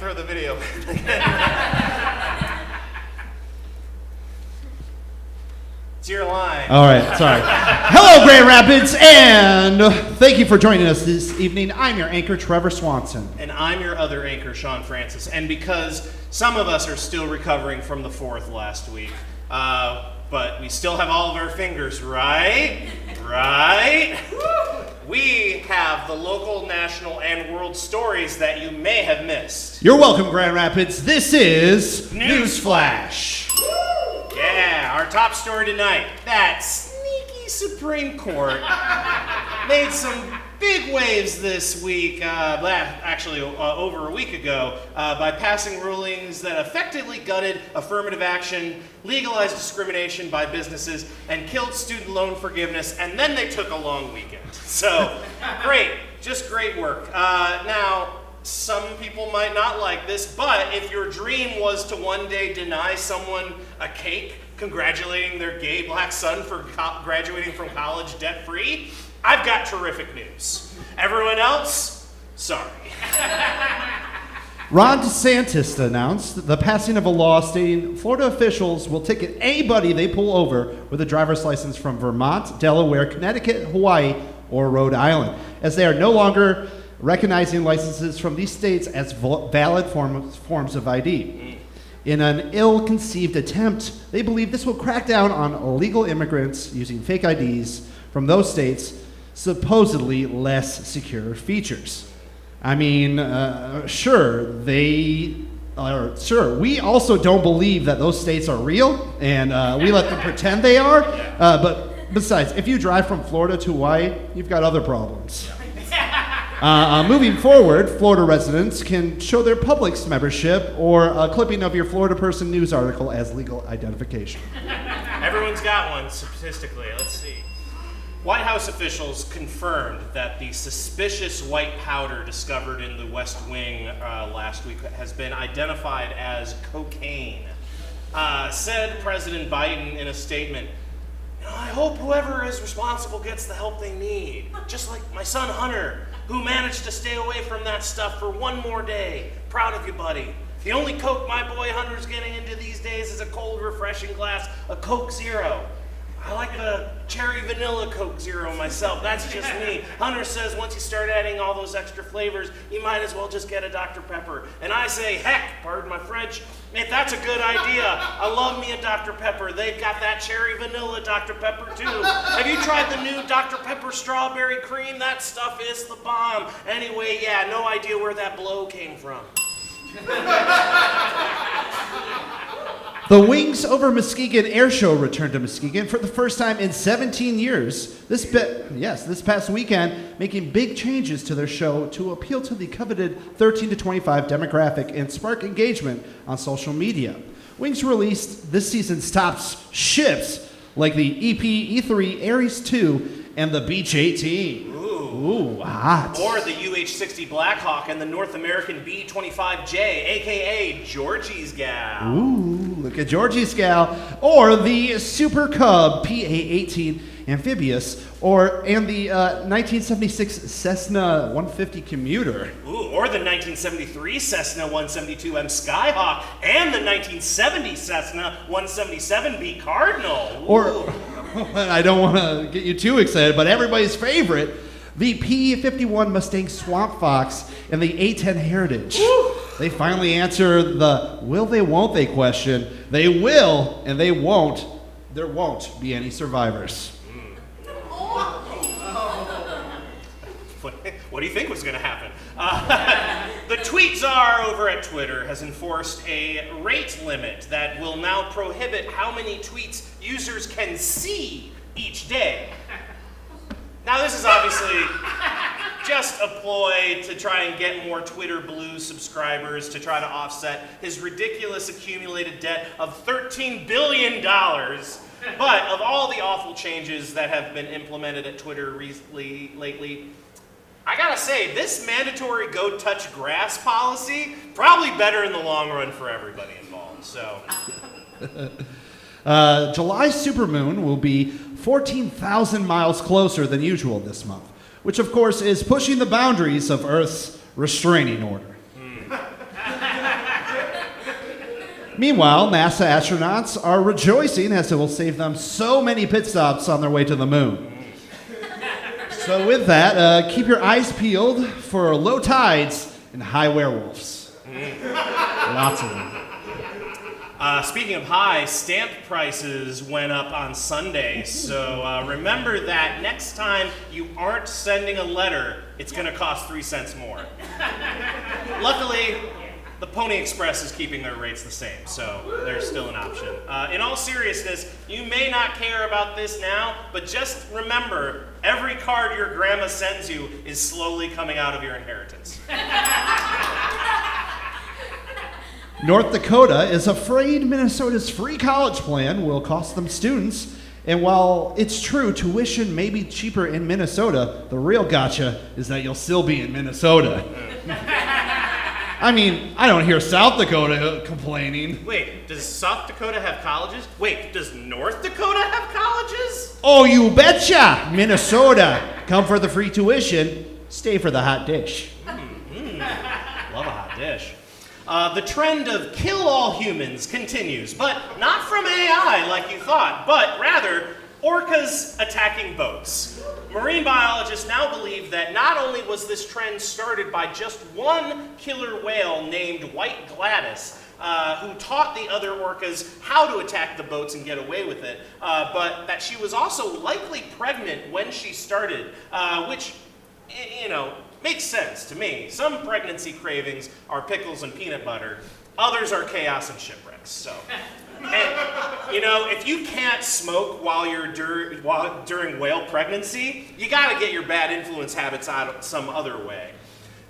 throw the video. It's your line. All right, sorry. Hello, Grand Rapids, and thank you for joining us this evening. I'm your anchor, Trevor Swanson. And I'm your other anchor, Sean Francis. And because some of us are still recovering from the 4th last week, but we still have all of our fingers, right? Right? We have the local, national, and world stories that you may have missed. You're welcome, Grand Rapids. This is NewsFlash. Yeah, our top story tonight. That sneaky Supreme Court made some big waves this week, actually over a week ago, by passing rulings that effectively gutted affirmative action, legalized discrimination by businesses, and killed student loan forgiveness, and then they took a long weekend. So, great, just great work. Now, some people might not like this, but if your dream was to one day deny someone a cake congratulating their gay black son for graduating from college debt-free, I've got terrific news. Everyone else, sorry. Ron DeSantis announced the passing of a law stating Florida officials will ticket anybody they pull over with a driver's license from Vermont, Delaware, Connecticut, Hawaii, or Rhode Island, as they are no longer recognizing licenses from these states as valid forms of ID. In an ill-conceived attempt, they believe this will crack down on illegal immigrants using fake IDs from those states' supposedly less secure features. I mean, sure, we also don't believe that those states are real, and we let them pretend they are, but besides, if you drive from Florida to Hawaii, you've got other problems. Moving forward, Florida residents can show their Publix membership or a clipping of your Florida Person news article as legal identification. Everyone's got one, statistically. Let's see. White House officials confirmed that the suspicious white powder discovered in the West Wing last week has been identified as cocaine. Said President Biden in a statement, "I hope whoever is responsible gets the help they need, just like my son Hunter, who managed to stay away from that stuff for one more day. Proud of you, buddy. The only Coke my boy Hunter's getting into these days is a cold, refreshing glass of Coke Zero. I like a cherry vanilla Coke Zero myself. That's just me. Hunter says once you start adding all those extra flavors, you might as well just get a Dr. Pepper. And I say, heck, pardon my French, if that's a good idea. I love me a Dr. Pepper. They've got that cherry vanilla Dr. Pepper too. Have you tried the new Dr. Pepper strawberry cream? That stuff is the bomb. Anyway, yeah, no idea where that blow came from." The Wings Over Muskegon Air Show returned to Muskegon for the first time in 17 years. This past weekend, making big changes to their show to appeal to the coveted 13 to 25 demographic and spark engagement on social media. Wings released this season's top ships like the EP E3 Aries 2 and the Beach 18. Ooh, hot. Or the UH-60 Blackhawk and the North American B-25J, a.k.a. Georgie's Gal. Ooh, look at Georgie's Gal. Or the Super Cub PA-18 Amphibious, and the 1976 Cessna 150 Commuter. Ooh, or the 1973 Cessna 172M Skyhawk and the 1970 Cessna 177B Cardinal. Ooh. Or, I don't want to get you too excited, but everybody's favorite, the P-51 Mustang Swamp Fox and the A-10 Heritage. Woo. They finally answer the will they, won't they question. They will, and they won't. There won't be any survivors. What do you think was going to happen? The tweet czar over at Twitter has enforced a rate limit that will now prohibit how many tweets users can see each day. Now, this is obviously just a ploy to try and get more Twitter Blue subscribers to try to offset his ridiculous accumulated debt of $13 billion. But of all the awful changes that have been implemented at Twitter lately, I gotta say, this mandatory go touch grass policy, probably better in the long run for everybody involved, so. July supermoon will be 14,000 miles closer than usual this month, which of course is pushing the boundaries of Earth's restraining order. Meanwhile, NASA astronauts are rejoicing as it will save them so many pit stops on their way to the moon. So with that, keep your eyes peeled for low tides and high werewolves. Lots of them. Speaking of high, stamp prices went up on Sunday, so remember that next time you aren't sending a letter, it's going to cost 3 cents more. Luckily, the Pony Express is keeping their rates the same, so there's still an option. In all seriousness, you may not care about this now, but just remember, every card your grandma sends you is slowly coming out of your inheritance. North Dakota is afraid Minnesota's free college plan will cost them students. And while it's true tuition may be cheaper in Minnesota, the real gotcha is that you'll still be in Minnesota. I mean, I don't hear South Dakota complaining. Wait, does South Dakota have colleges? Wait, does North Dakota have colleges? Oh, you betcha! Minnesota, come for the free tuition, stay for the hot dish. Love a hot dish. The trend of kill all humans continues, but not from AI like you thought, but rather orcas attacking boats. Marine biologists now believe that not only was this trend started by just one killer whale named White Gladys, who taught the other orcas how to attack the boats and get away with it, but that she was also likely pregnant when she started, which, you know, makes sense to me. Some pregnancy cravings are pickles and peanut butter. Others are chaos and shipwrecks. So, and, you know, if you can't smoke while you're during whale pregnancy, you got to get your bad influence habits out some other way.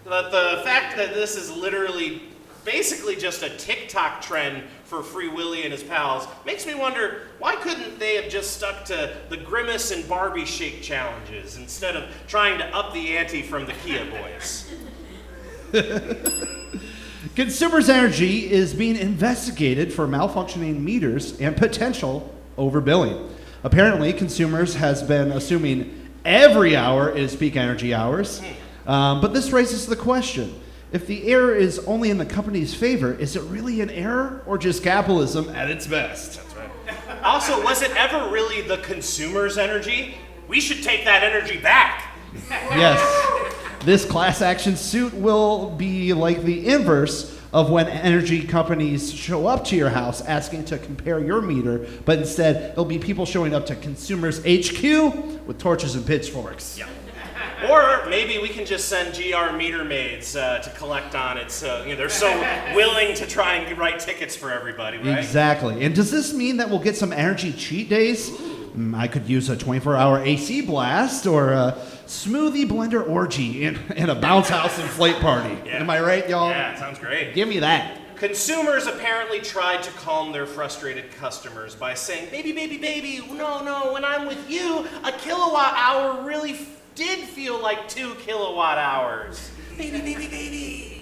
The fact that this is literally basically just a TikTok trend for Free Willy and his pals makes me wonder, why couldn't they have just stuck to the Grimace and Barbie shake challenges instead of trying to up the ante from the Kia boys? Consumers Energy is being investigated for malfunctioning meters and potential overbilling. Apparently, Consumers has been assuming every hour is peak energy hours, but this raises the question. If the error is only in the company's favor, is it really an error or just capitalism at its best? That's right. Also, was it ever really the consumer's energy? We should take that energy back. Yes. This class action suit will be like the inverse of when energy companies show up to your house asking to compare your meter, but instead it'll be people showing up to Consumers HQ with torches and pitchforks. Yeah. Or maybe we can just send GR meter maids to collect on it. So, you know, they're so willing to try and write tickets for everybody, right? Exactly. And does this mean that we'll get some energy cheat days? I could use a 24-hour AC blast or a smoothie blender orgy in a bounce house inflate party. Yeah. Am I right, y'all? Yeah, sounds great. Give me that. Consumers apparently tried to calm their frustrated customers by saying, baby, baby, baby, no, when I'm with you, a kilowatt hour really did feel like 2 kilowatt hours. Baby, baby, baby.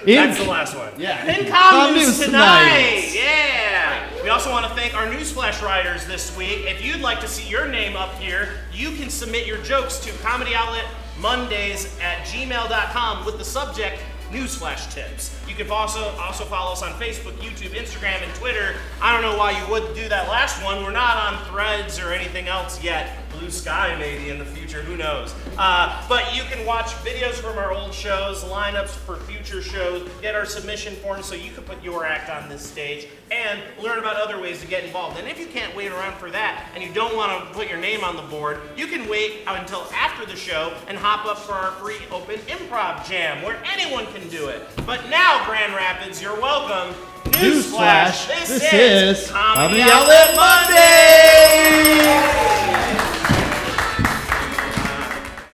That's the last one. Yeah. In Com News tonight. Yeah. We also want to thank our NewsFlash writers this week. If you'd like to see your name up here, you can submit your jokes to comedyoutletmondays@gmail.com with the subject NewsFlash tips. You can also follow us on Facebook, YouTube, Instagram, and Twitter. I don't know why you would do that last one. We're not on Threads or anything else yet. Blue Sky maybe in the future, who knows. But you can watch videos from our old shows, lineups for future shows, get our submission forms so you can put your act on this stage, and learn about other ways to get involved. And if you can't wait around for that, and you don't want to put your name on the board, you can wait until after the show and hop up for our free open improv jam, where anyone can do it. But now, Grand Rapids, you're welcome. Newsflash, this is Comedy Outlet Monday!